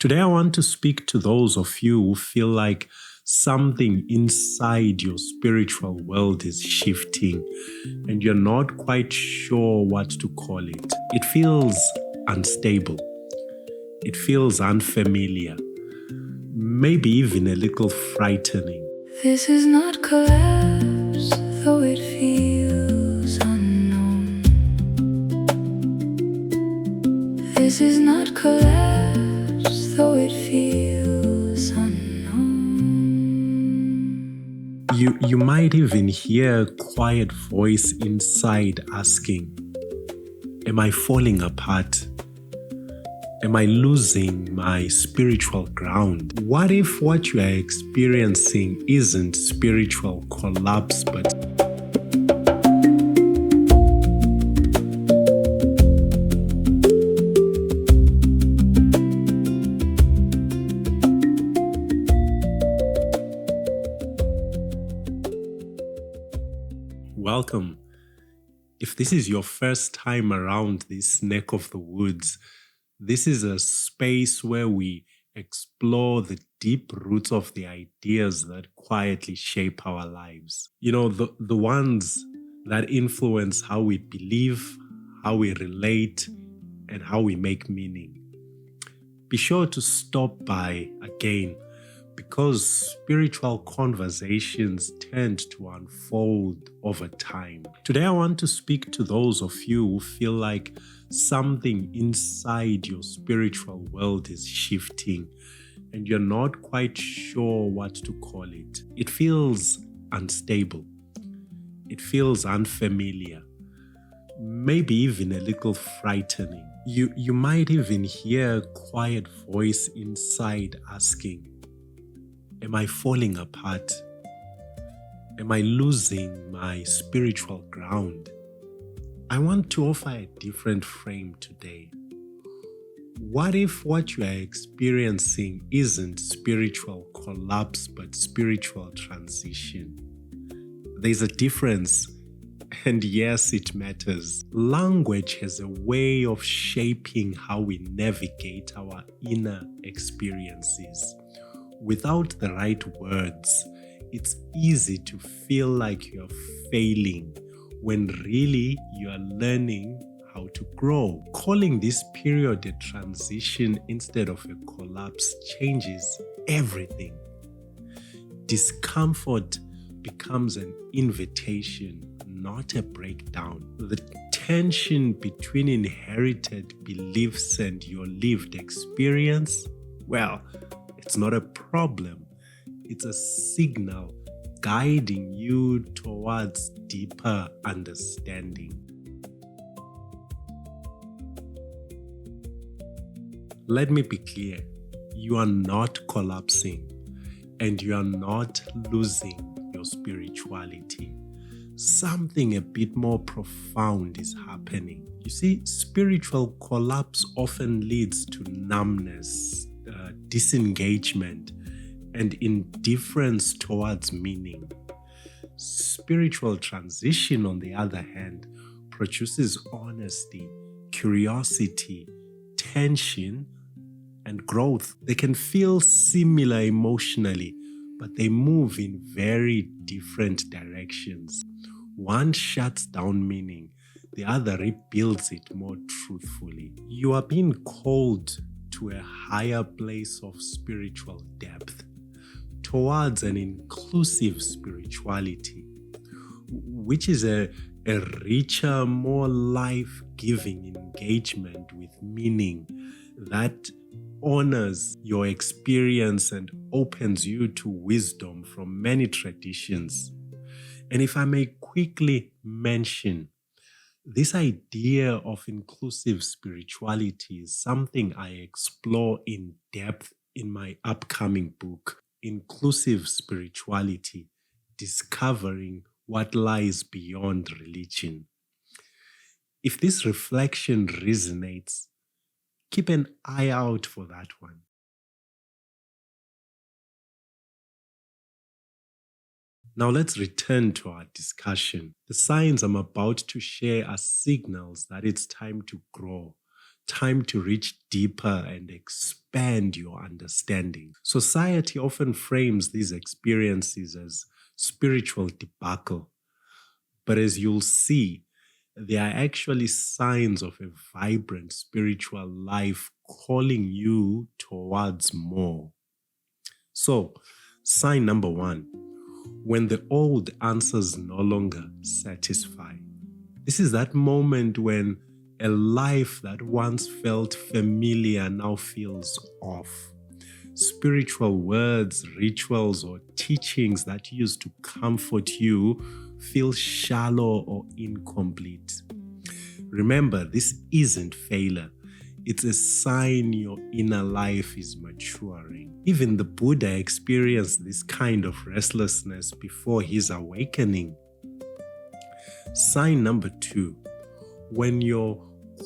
Today, I want to speak to those of you who feel like something inside your spiritual world is shifting and you're not quite sure what to call it. It feels unstable, it feels unfamiliar, maybe even a little frightening. This is not collapse, though it feels unknown. This is not collapse, though it feels unknown. You might even hear a quiet voice inside asking, am I falling apart? Am I losing my spiritual ground? What if what you are experiencing isn't spiritual collapse, but welcome. If this is your first time around this neck of the woods, this is a space where we explore the deep roots of the ideas that quietly shape our lives. You know, the ones that influence how we believe, how we relate, and how we make meaning. Be sure to stop by again, because spiritual conversations tend to unfold over time. Today, I want to speak to those of you who feel like something inside your spiritual world is shifting and you're not quite sure what to call it. It feels unstable. It feels unfamiliar, maybe even a little frightening. You might even hear a quiet voice inside asking, am I falling apart? Am I losing my spiritual ground? I want to offer a different frame today. What if what you are experiencing isn't spiritual collapse, but spiritual transition? There's a difference, and yes, it matters. Language has a way of shaping how we navigate our inner experiences. Without the right words, it's easy to feel like you're failing when really you are learning how to grow. Calling this period a transition instead of a collapse changes everything. Discomfort becomes an invitation, not a breakdown. The tension between inherited beliefs and your lived experience, well, it's not a problem. It's a signal guiding you towards deeper understanding. Let me be clear. You are not collapsing and you are not losing your spirituality. Something a bit more profound is happening. You see, spiritual collapse often leads to numbness, disengagement, and indifference towards meaning. Spiritual transition, on the other hand, produces honesty, curiosity, tension, and growth. They can feel similar emotionally, but they move in very different directions. One shuts down meaning, the other rebuilds it more truthfully. You are being called to a higher place of spiritual depth, towards an inclusive spirituality, which is a richer, more life-giving engagement with meaning that honors your experience and opens you to wisdom from many traditions. And if I may quickly mention, this idea of inclusive spirituality is something I explore in depth in my upcoming book, Inclusive Spirituality: Discovering What Lies Beyond Religion. If this reflection resonates, keep an eye out for that one. Now let's return to our discussion. The signs I'm about to share are signals that it's time to grow. time to reach deeper and expand your understanding. Society often frames these experiences as spiritual debacle, but as you'll see, they are actually signs of a vibrant spiritual life calling you towards more. So, sign number 1, when the old answers no longer satisfy. This is that moment when a life that once felt familiar now feels off. Spiritual words, rituals, or teachings that used to comfort you feel shallow or incomplete. Remember, this isn't failure. It's a sign your inner life is maturing. Even the Buddha experienced this kind of restlessness before his awakening. Sign number 2, when your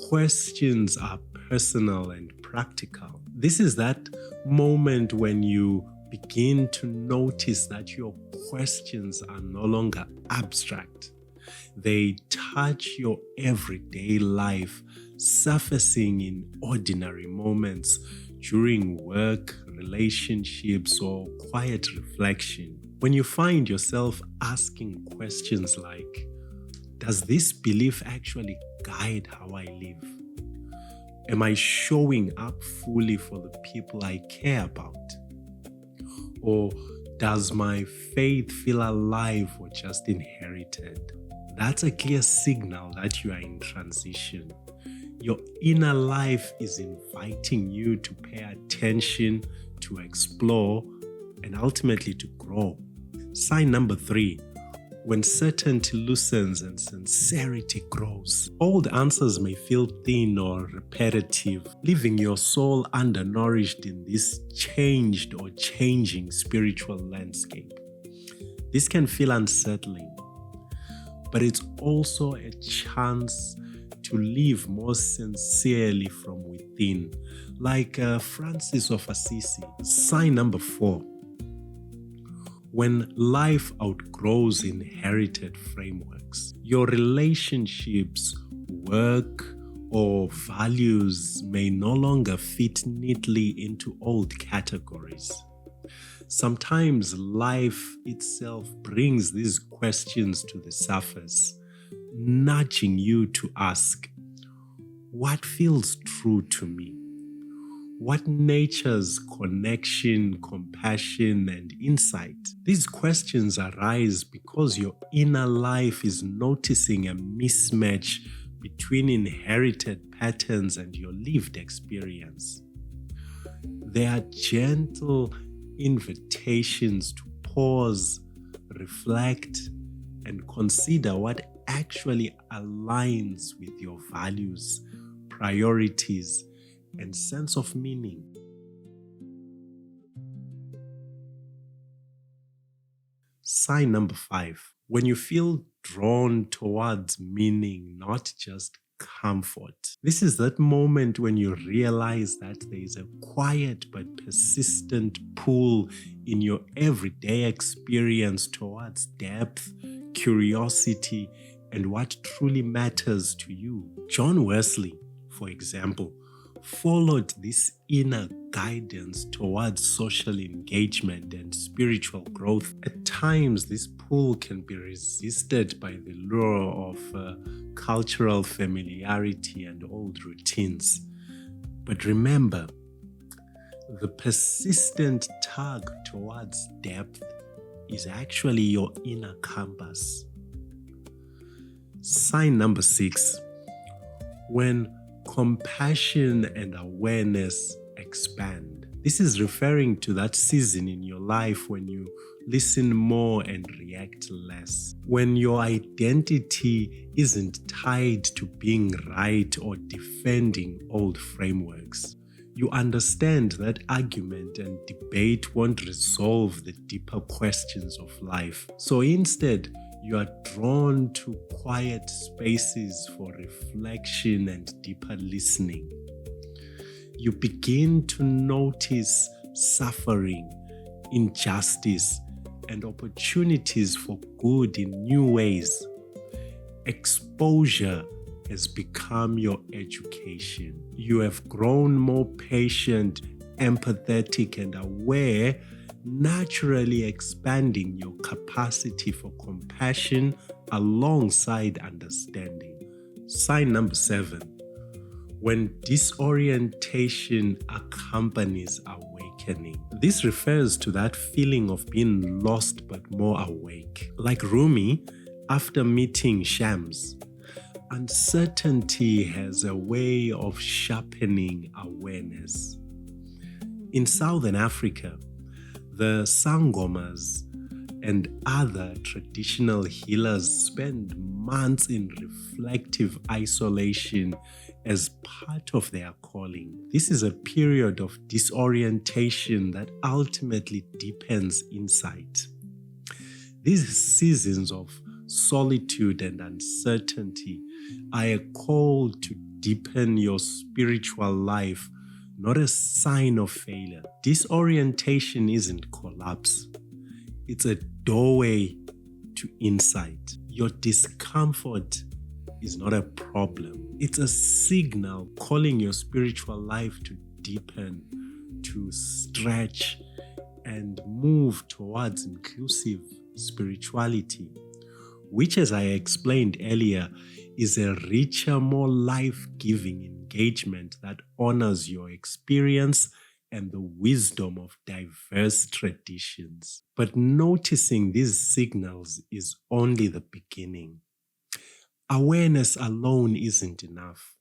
questions are personal and practical. This is that moment when you begin to notice that your questions are no longer abstract. They touch your everyday life, surfacing in ordinary moments during work, relationships, or quiet reflection. When you find yourself asking questions like, does this belief actually guide how I live? Am I showing up fully for the people I care about? Or does my faith feel alive or just inherited? That's a clear signal that you are in transition. Your inner life is inviting you to pay attention, to explore, and ultimately to grow. Sign number 3, when certainty loosens and sincerity grows. Old answers may feel thin or repetitive, leaving your soul undernourished in this changed or changing spiritual landscape. This can feel unsettling, but it's also a chance to live more sincerely from within, like Francis of Assisi. Sign number 4, when life outgrows inherited frameworks. Your relationships, work, or values may no longer fit neatly into old categories. Sometimes life itself brings these questions to the surface, nudging you to ask, what feels true to me? What natures connection, compassion, and insight? These questions arise because your inner life is noticing a mismatch between inherited patterns and your lived experience. They are gentle invitations to pause, reflect, and consider what actually aligns with your values, priorities, and sense of meaning. Sign number 5, when you feel drawn towards meaning, not just comfort. This is that moment when you realize that there is a quiet but persistent pull in your everyday experience towards depth, curiosity, and what truly matters to you. John Wesley, for example, followed this inner guidance towards social engagement and spiritual growth. At times, this pull can be resisted by the lure of cultural familiarity and old routines. But remember, the persistent tug towards depth is actually your inner compass. Sign number 6, when compassion and awareness expand. This is referring to that season in your life when you listen more and react less. When your identity isn't tied to being right or defending old frameworks. You understand that argument and debate won't resolve the deeper questions of life. So instead, you are drawn to quiet spaces for reflection and deeper listening. You begin to notice suffering, injustice, and opportunities for good in new ways. Exposure has become your education. You have grown more patient, empathetic, and aware, naturally expanding your capacity for compassion alongside understanding. Sign number 7. When disorientation accompanies awakening. This refers to that feeling of being lost but more awake. Like Rumi, after meeting Shams, uncertainty has a way of sharpening awareness. In Southern Africa, the Sangomas and other traditional healers spend months in reflective isolation as part of their calling. This is a period of disorientation that ultimately deepens insight. These seasons of solitude and uncertainty are a call to deepen your spiritual life, not a sign of failure. Disorientation isn't collapse. It's a doorway to insight. Your discomfort is not a problem. It's a signal calling your spiritual life to deepen, to stretch, and move towards inclusive spirituality, which, as I explained earlier, is a richer, more life-giving engagement that honors your experience and the wisdom of diverse traditions. But noticing these signals is only the beginning. Awareness alone isn't enough,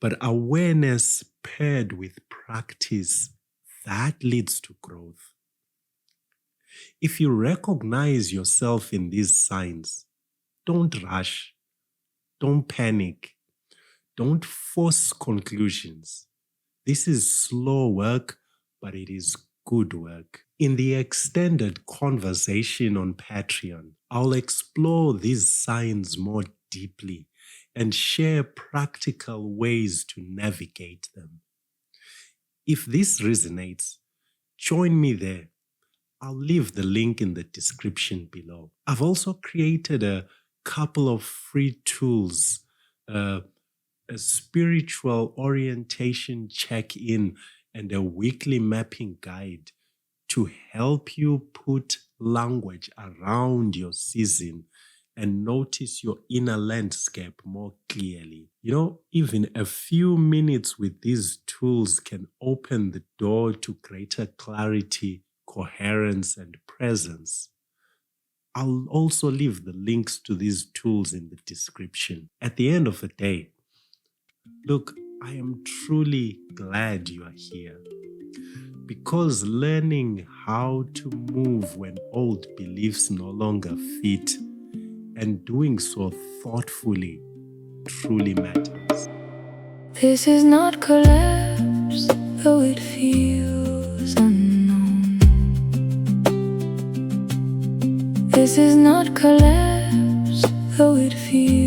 but awareness paired with practice, that leads to growth. If you recognize yourself in these signs, don't rush, don't panic, don't force conclusions. This is slow work, but it is good work. In the extended conversation on Patreon, I'll explore these signs more deeply and share practical ways to navigate them. If this resonates, join me there. I'll leave the link in the description below. I've also created a couple of free tools, a spiritual orientation check-in and a weekly mapping guide to help you put language around your season and notice your inner landscape more clearly. Even a few minutes with these tools can open the door to greater clarity, coherence, and presence. I'll also leave the links to these tools in the description. At the end of the day, look, I am truly glad you are here, because learning how to move when old beliefs no longer fit and doing so thoughtfully truly matters. This is not collapse, though it feels unknown. This is not collapse, though it feels